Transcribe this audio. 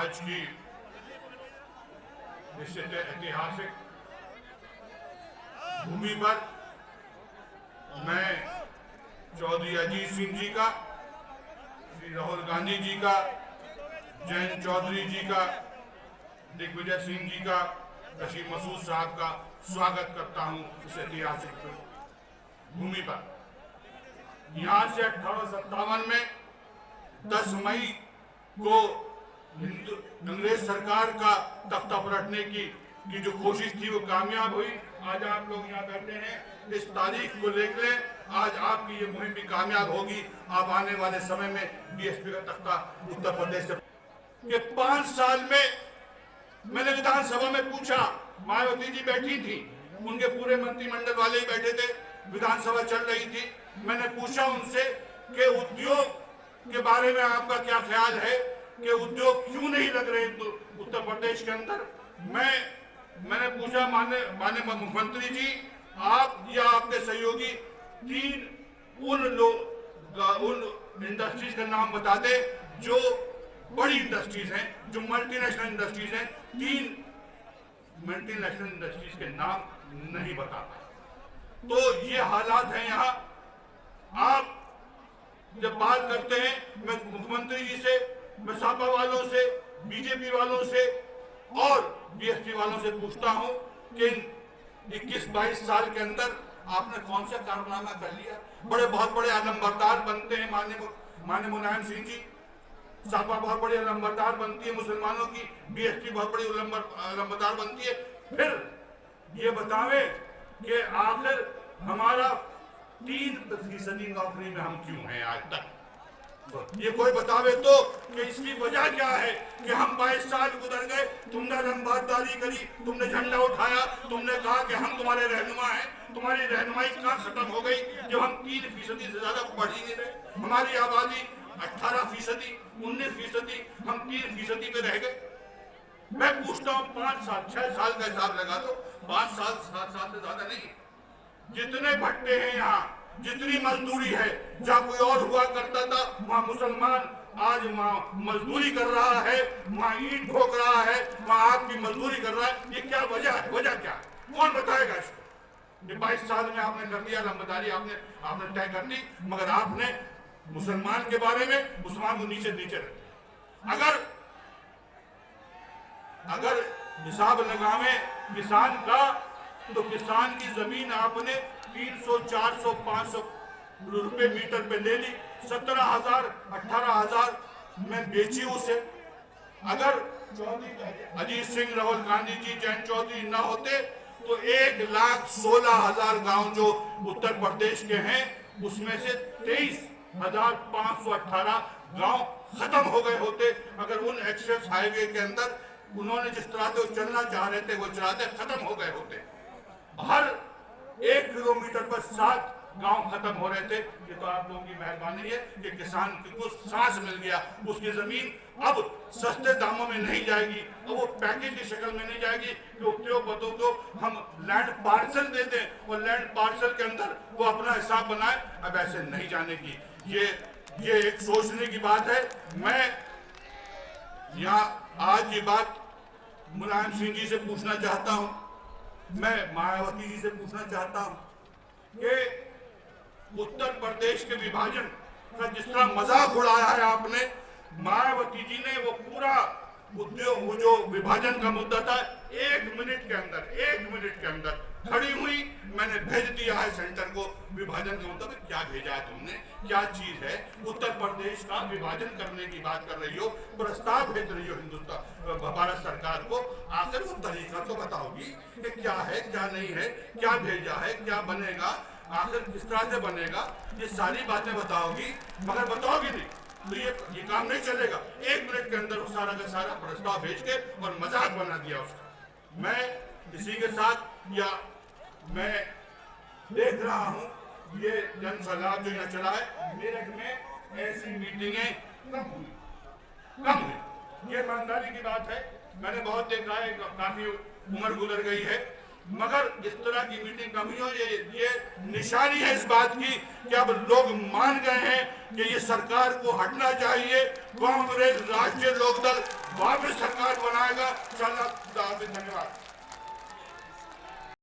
आज की निश्चित ऐतिहासिक भूमि पर मैं चौधरी अजीत सिंह जी का, श्री राहुल गांधी जी का, जयंत चौधरी जी का, दिग्विजय सिंह जी का, रशीद मसूद साहब का स्वागत करता हूं इस ऐतिहासिक भूमि पर। यहाँ से 1857 में 10 मई को अंग्रेज सरकार का तख्ता पलटने की जो कोशिश थी वो कामयाब हुई। आज आप लोग यहाँ बैठे हैं, इस तारीख को लेकर आज आपकी ये मुहिम भी कामयाब होगी। आप आने वाले समय में बीएसपी का तख्ता उत्तर प्रदेश से कि 5 साल में मैंने विधानसभा में पूछा, मायावती जी बैठी थी, उनके पूरे मंत्रिमंडल वाले ही बैठे थे, विधानसभा चल रही थी। मैंने पूछा उनसे कि उद्योग के बारे में आपका क्या ख्याल है कि उद्योग क्यों नहीं लग रहे उत्तर प्रदेश के अंदर। मैंने पूछा माननीय मुख्यमंत्री जी, आप या आपके सहयोगी 3 उन इंडस्ट्रीज का नाम बता दे जो बड़ी इंडस्ट्रीज हैं, जो मल्टीनेशनल इंडस्ट्रीज हैं। 3 मल्टीनेशनल इंडस्ट्रीज के नाम नहीं बता पाए। तो ये हालात हैं यहाँ। आप जब बात करते हैं, मैं मुख्यमंत्री जी से, मैं सपा वालों से, बीजेपी वालों से और बीएसपी वालों से पूछता हूं कि 21-22 साल के अंदर आपने कौन सा कारनामा कर लिया। बहुत बड़े अलंबरदार बनते हैं माननीय मुलायम सिंह जी, सपा बहुत बड़ी अलंबरदार बनती है मुसलमानों की, बीएसपी बहुत बड़ी अलंबरदार बनती है। फिर ये बतावे कि आखिर हमारा 3% नौकरी में हम क्यों हैं आज तक। ये कोई बतावे तो कि इसकी वजह क्या है कि हम 22 साल गुजर गए, तुमने अलंबरदारी करी, तुमने झंडा उठाया, तुमने कहा कि हम तुम्हारे रहनुमा हैं। तुम्हारी रहनुमाई कहाँ खत्म हो गई जब हम 3% से ज्यादा बढ़ ही नहीं रहे। हमारी आबादी 18%, 19%, हम 3% पे रह गए। मैं पूछता हूँ 5 साल 6 साल का हिसाब लगा दो, 5 साल 7 साल से ज्यादा नहीं। जितने भट्टे हैं यहाँ, जितनी मजदूरी है, जहाँ कोई और हुआ करता था वहाँ मुसलमान आज वहाँ मजदूरी कर रहा है, वहाँ ईंट ठोक रहा है, वहाँ आपकी मजदूरी कर रहा है। ये क्या वजह है? वजह क्या? कौन बताएगा इसको? 22 साल में आपने कर दिया, अलंबरदारी आपने तय कर दी, मगर आपने मुसलमान के बारे में मुसलमान को नीचे रखा। अगर हिसाब लगावे किसान का, तो किसान की जमीन आपने 300, 400, 500 रुपए मीटर पे ले ली, 17,000, 18,000 में बेची उसे। अगर अजीत सिंह, राहुल गांधी जी, जयंत चौधरी ना होते तो 1,16,000 गांव जो उत्तर प्रदेश के हैं उसमें से 23,518 गांव खत्म हो गए होते। अगर उन एक्सप्रेस हाईवे के अंदर उन्होंने जिस तरह से चलना चाह रहे थे वो चलाते, खत्म हो गए होते। हर 1 किलोमीटर पर 7 गांव खत्म हो रहे थे। ये तो आप लोगों की मेहरबानी है कि किसान को सांस मिल गया। उसकी जमीन अब सस्ते दामों में नहीं जाएगी, अब वो पैकेज की शक्ल में नहीं जाएगी कि उद्योगपतियों को हम लैंड पार्सल दे दें और लैंड पार्सल के अंदर वो अपना हिसाब बनाए। अब ऐसे नहीं जाने की, ये एक सोचने की बात है। मैं यहाँ आज ये बात मुलायम सिंह जी से पूछना चाहता हूँ, मैं मायावती जी से पूछना चाहता हूँ कि उत्तर प्रदेश के विभाजन का जिस तरह मजाक उड़ाया है आपने, मायावती जी ने वो पूरा उद्योग, वो जो विभाजन का मुद्दा था, 1 मिनट के अंदर खड़ी हुई, मैंने भेज दिया है सेंटर को। विभाजन का मुद्दा क्या भेजा है तुमने, क्या चीज है? उत्तर प्रदेश का विभाजन करने की बात कर रही हो, प्रस्ताव भेज रही हो हिंदुस्तान भारत सरकार को। आखिर वो तरीका तो बताओगी कि क्या है, क्या नहीं है, क्या भेजा है, क्या बनेगा, आखिर किस तरह से बनेगा, ये सारी बातें बताओगी। मगर बताओगी नहीं तो ये काम नहीं चलेगा। 1 मिनट के अंदर सारा का सारा प्रस्ताव भेज के और मजाक बना दिया उसका। मैं इसी के साथ, या मैं देख रहा हूँ ये जन सलाह जो यहाँ चला है, मेरठ में ऐसी मीटिंगें कम हुई। ये ईमानदारी की बात है। मैंने बहुत देखा है, काफी उम्र गुजर गई है, मगर इस तरह की मीटिंग कम ही हो, ये निशानी है इस बात की कि अब लोग मान गए हैं कि ये सरकार को हटना चाहिए। कांग्रेस राष्ट्रीय लोकदल वापस सरकार बनाएगा। धन्यवाद।